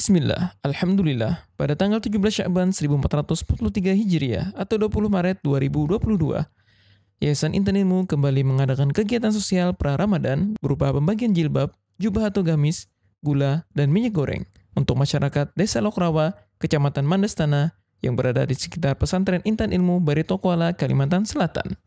Bismillah, Alhamdulillah, pada tanggal 17 Sya'ban 1443 Hijriah atau 20 Maret 2022, Yayasan Intan Ilmu kembali mengadakan kegiatan sosial pra-Ramadan berupa pembagian jilbab, jubah atau gamis, gula, dan minyak goreng untuk masyarakat Desa Lokrawa, Kecamatan Mandastana yang berada di sekitar pesantren Intan Ilmu Baritokuala, Kalimantan Selatan.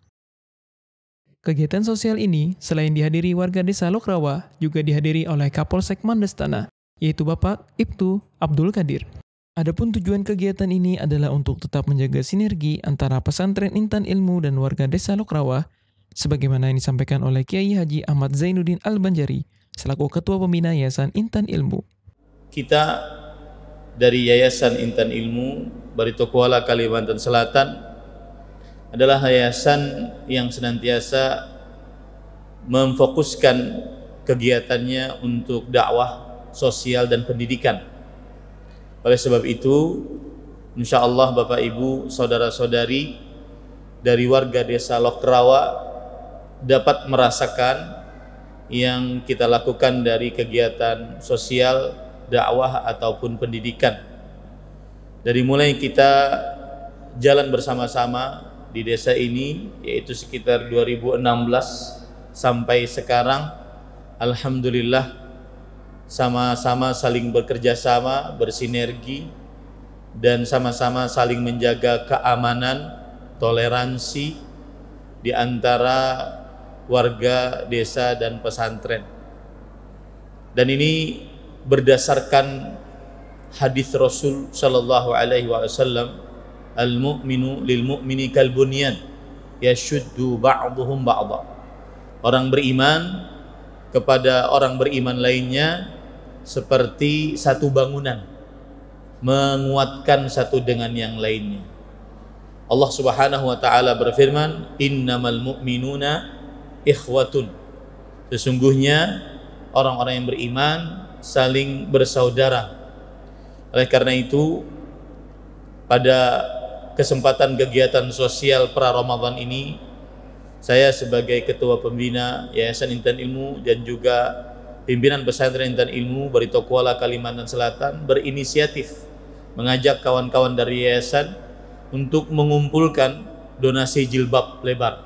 Kegiatan sosial ini selain dihadiri warga Desa Lokrawa, juga dihadiri oleh Kapolsek Mandastana, yaitu Bapak Ibtu Abdul Qadir. Adapun tujuan kegiatan ini adalah untuk tetap menjaga sinergi antara pesantren Intan Ilmu dan warga Desa Lokrawa, sebagaimana yang disampaikan oleh Kiai Haji Ahmad Zainuddin Al-Banjari selaku Ketua Pembina Yayasan Intan Ilmu. Kita dari Yayasan Intan Ilmu Baritokuala, Kalimantan Selatan adalah yayasan yang senantiasa memfokuskan kegiatannya untuk dakwah sosial dan pendidikan. Oleh sebab itu, insya Allah Bapak Ibu, saudara-saudari dari warga Desa Lokrawa dapat merasakan yang kita lakukan dari kegiatan sosial, dakwah ataupun pendidikan. Dari mulai kita jalan bersama-sama di desa ini, yaitu sekitar 2016 sampai sekarang, alhamdulillah sama-sama saling bekerja sama, bersinergi, dan sama-sama saling menjaga keamanan, toleransi di antara warga desa dan pesantren. Dan ini berdasarkan hadis Rasul sallallahu alaihi wasallam, al-mu'minu lil mu'mini kal bunyan yashuddu ba'dhum ba'dha. Orang beriman kepada orang beriman lainnya seperti satu bangunan, menguatkan satu dengan yang lainnya. Allah Subhanahu wa taala berfirman, innamal mu'minuna ikhwatun. Sesungguhnya orang-orang yang beriman saling bersaudara. Oleh karena itu, pada kesempatan kegiatan sosial pra-Ramadan ini, saya sebagai Ketua Pembina Yayasan Intan Ilmu dan juga pimpinan pesantren Intan Ilmu Baritokuala, Kalimantan Selatan berinisiatif mengajak kawan-kawan dari yayasan untuk mengumpulkan donasi jilbab lebar.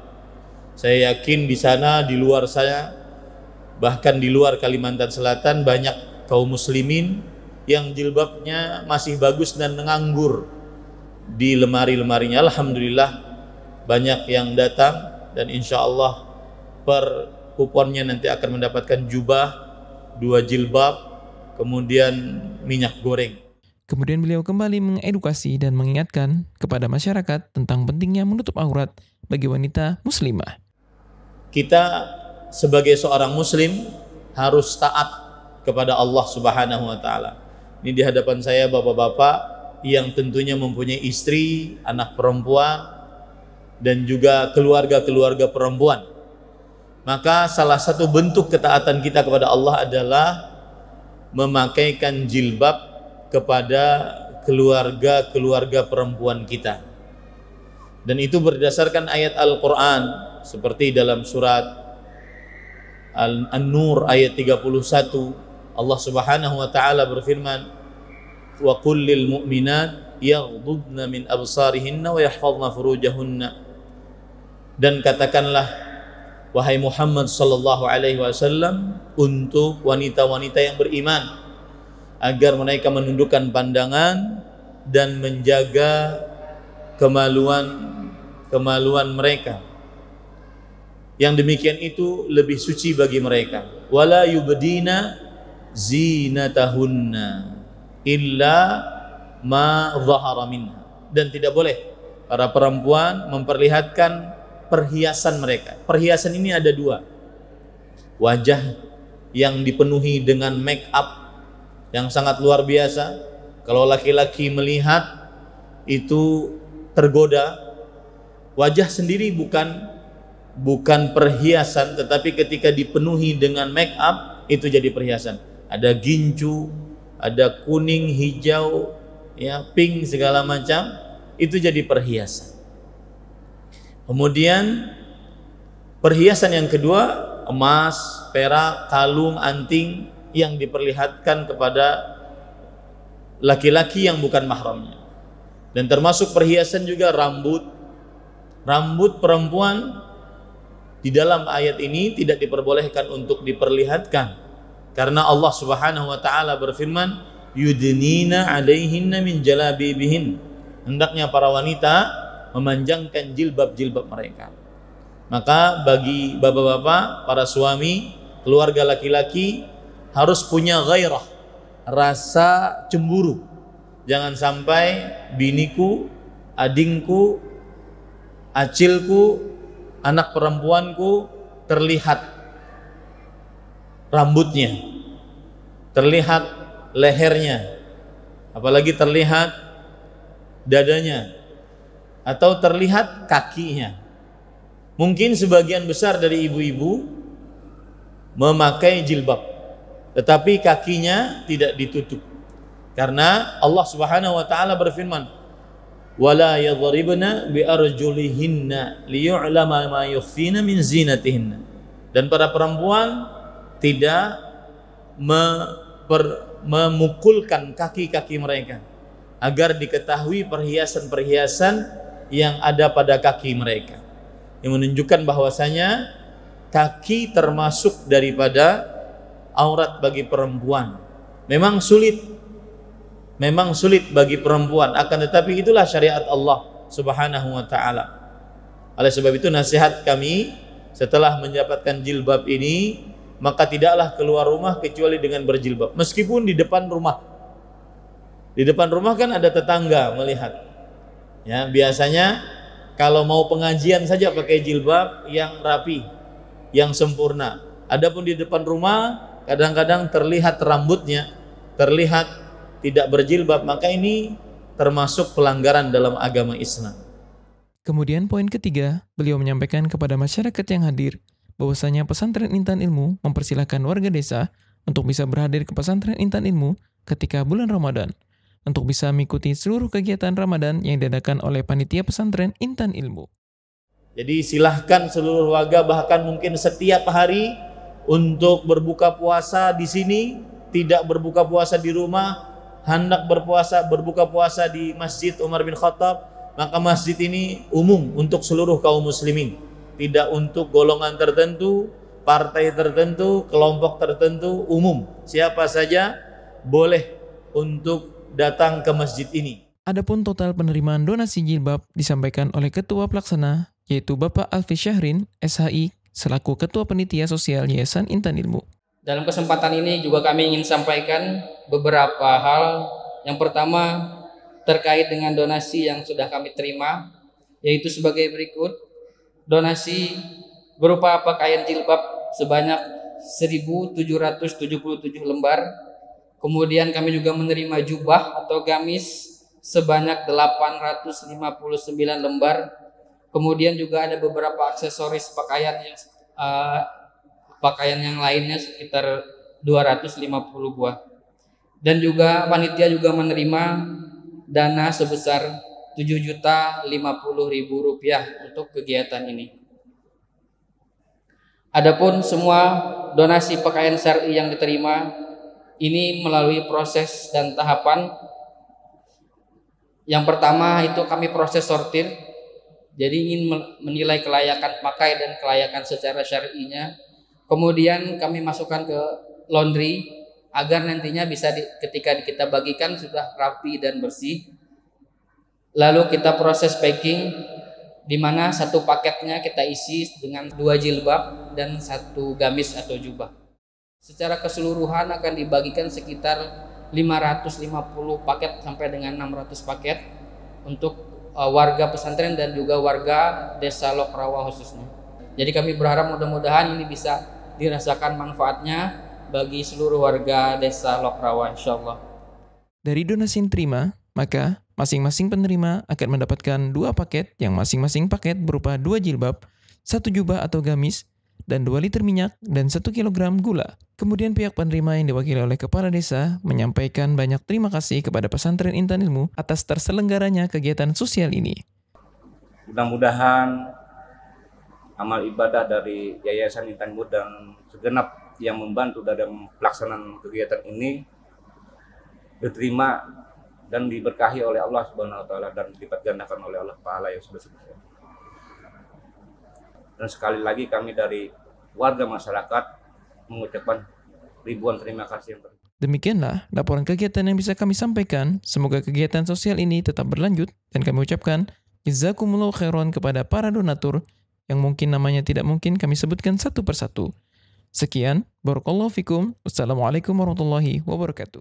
Saya yakin di sana, di luar saya, bahkan di luar Kalimantan Selatan banyak kaum muslimin yang jilbabnya masih bagus dan menganggur di lemari-lemarinya. Alhamdulillah banyak yang datang, dan insya Allah per kuponnya nanti akan mendapatkan jubah, 2 jilbab, kemudian minyak goreng. Kemudian beliau kembali mengedukasi dan mengingatkan kepada masyarakat tentang pentingnya menutup aurat bagi wanita muslimah. Kita sebagai seorang muslim harus taat kepada Allah Subhanahu wa taala. Ini di hadapan saya bapak-bapak yang tentunya mempunyai istri, anak perempuan, dan juga keluarga-keluarga perempuan. Maka salah satu bentuk ketaatan kita kepada Allah adalah memakaikan jilbab kepada keluarga-keluarga perempuan kita. Dan itu berdasarkan ayat Al-Quran, seperti dalam surat An-Nur ayat 31, Allah Subhanahu wa taala berfirman, wa qul lil mu'minat yaghdudna min absarihinna wa yahfazna furujahunna. Dan katakanlah wahai Muhammad sallallahu alaihi wasallam untuk wanita-wanita yang beriman agar mereka menundukkan pandangan dan menjaga kemaluan mereka. Yang demikian itu lebih suci bagi mereka. Wala yubdina zinatahunna illa ma dhahara minha. Dan tidak boleh para perempuan memperlihatkan perhiasan mereka. Perhiasan ini ada 2. Wajah yang dipenuhi dengan make up yang sangat luar biasa. Kalau laki-laki melihat itu tergoda. Wajah sendiri bukan perhiasan, tetapi ketika dipenuhi dengan make up itu jadi perhiasan. Ada gincu, ada kuning, hijau, ya, pink, segala macam, itu jadi perhiasan. Kemudian perhiasan yang kedua, emas, perak, kalung, anting yang diperlihatkan kepada laki-laki yang bukan mahramnya. Dan termasuk perhiasan juga rambut. Rambut perempuan di dalam ayat ini tidak diperbolehkan untuk diperlihatkan, karena Allah Subhanahu wa taala berfirman, yudnina 'alaihinna min jalabibihin. Hendaknya para wanita memanjangkan jilbab-jilbab mereka. Maka bagi bapak-bapak, para suami, keluarga laki-laki harus punya ghairah, rasa cemburu. Jangan sampai biniku, adingku, acilku, anak perempuanku terlihat rambutnya, terlihat lehernya, apalagi terlihat dadanya, atau terlihat kakinya. Mungkin sebagian besar dari ibu-ibu memakai jilbab, tetapi kakinya tidak ditutup, karena Allah Subhanahu wa taala berfirman, wala yadhribna bi arjulihinna liyu'lama ma yukhfina min zinatihinna. Dan para perempuan tidak memukulkan kaki-kaki mereka agar diketahui perhiasan-perhiasan yang ada pada kaki mereka, yang menunjukkan bahwasanya kaki termasuk daripada aurat bagi perempuan. Memang sulit bagi perempuan, akan tetapi itulah syariat Allah Subhanahu wa taala. Oleh sebab itu nasihat kami setelah mendapatkan jilbab ini, maka tidaklah keluar rumah kecuali dengan berjilbab, meskipun di depan rumah. Di depan rumah kan ada tetangga melihat. Ya, biasanya kalau mau pengajian saja pakai jilbab yang rapi, yang sempurna. Adapun di depan rumah kadang-kadang terlihat rambutnya, terlihat tidak berjilbab, maka ini termasuk pelanggaran dalam agama Islam. Kemudian poin ketiga, beliau menyampaikan kepada masyarakat yang hadir bahwasanya pesantren Intan Ilmu mempersilahkan warga desa untuk bisa berhadir ke pesantren Intan Ilmu ketika bulan Ramadan untuk bisa mengikuti seluruh kegiatan Ramadan yang diadakan oleh panitia pesantren Intan Ilmu. Jadi silahkan seluruh warga, bahkan mungkin setiap hari, untuk berbuka puasa di sini, tidak berbuka puasa di rumah, hendak berbuka puasa di Masjid Umar bin Khattab. Maka masjid ini umum untuk seluruh kaum muslimin, tidak untuk golongan tertentu, partai tertentu, kelompok tertentu, umum. Siapa saja boleh untuk datang ke masjid ini. Adapun total penerimaan donasi jilbab disampaikan oleh Ketua Pelaksana, yaitu Bapak Alfi Syahrin, SHI, selaku Ketua Panitia Sosial Yayasan Intan Ilmu. Dalam kesempatan ini juga kami ingin sampaikan beberapa hal. Yang pertama terkait dengan donasi yang sudah kami terima, yaitu sebagai berikut. Donasi berupa pakaian jilbab sebanyak 1.777 lembar. Kemudian kami juga menerima jubah atau gamis sebanyak 859 lembar. Kemudian juga ada beberapa aksesoris pakaian yang lainnya sekitar 250 buah. Dan juga panitia juga menerima dana sebesar Rp7.050.000 untuk kegiatan ini. Adapun semua donasi pakaian syar'i yang diterima ini melalui proses dan tahapan. Yang pertama itu kami proses sortir. Jadi ingin menilai kelayakan pakai dan kelayakan secara syar'inya. Kemudian kami masukkan ke laundry agar nantinya bisa ketika kita bagikan sudah rapi dan bersih. Lalu kita proses packing, di mana satu paketnya kita isi dengan 2 jilbab dan 1 gamis atau jubah. Secara keseluruhan akan dibagikan sekitar 550 paket sampai dengan 600 paket untuk warga pesantren dan juga warga desa Lokrawa khususnya. Jadi kami berharap mudah-mudahan ini bisa dirasakan manfaatnya bagi seluruh warga desa Lokrawa, insyaallah. Dari donasi yang terima, maka masing-masing penerima akan mendapatkan 2 paket, yang masing-masing paket berupa 2 jilbab, 1 jubah atau gamis, dan 2 liter minyak, dan 1 kilogram gula. Kemudian pihak penerima yang diwakili oleh Kepala Desa menyampaikan banyak terima kasih kepada pesantren Intan Ilmu atas terselenggaranya kegiatan sosial ini. Mudah-mudahan amal ibadah dari Yayasan Intan Ilmu dan segenap yang membantu dalam pelaksanaan kegiatan ini diterima dan diberkahi oleh Allah Subhanahu wa taala dan dilipat gandakan oleh Allah pahala yang sebesar-besarnya. Dan sekali lagi kami dari warga masyarakat mengucapkan ribuan terima kasih yang berlimpah. Demikianlah laporan kegiatan yang bisa kami sampaikan. Semoga kegiatan sosial ini tetap berlanjut dan kami ucapkan jazakumullahu khairan kepada para donatur yang mungkin namanya tidak mungkin kami sebutkan satu persatu. Sekian, barakallahu fikum. Wassalamualaikum warahmatullahi wabarakatuh.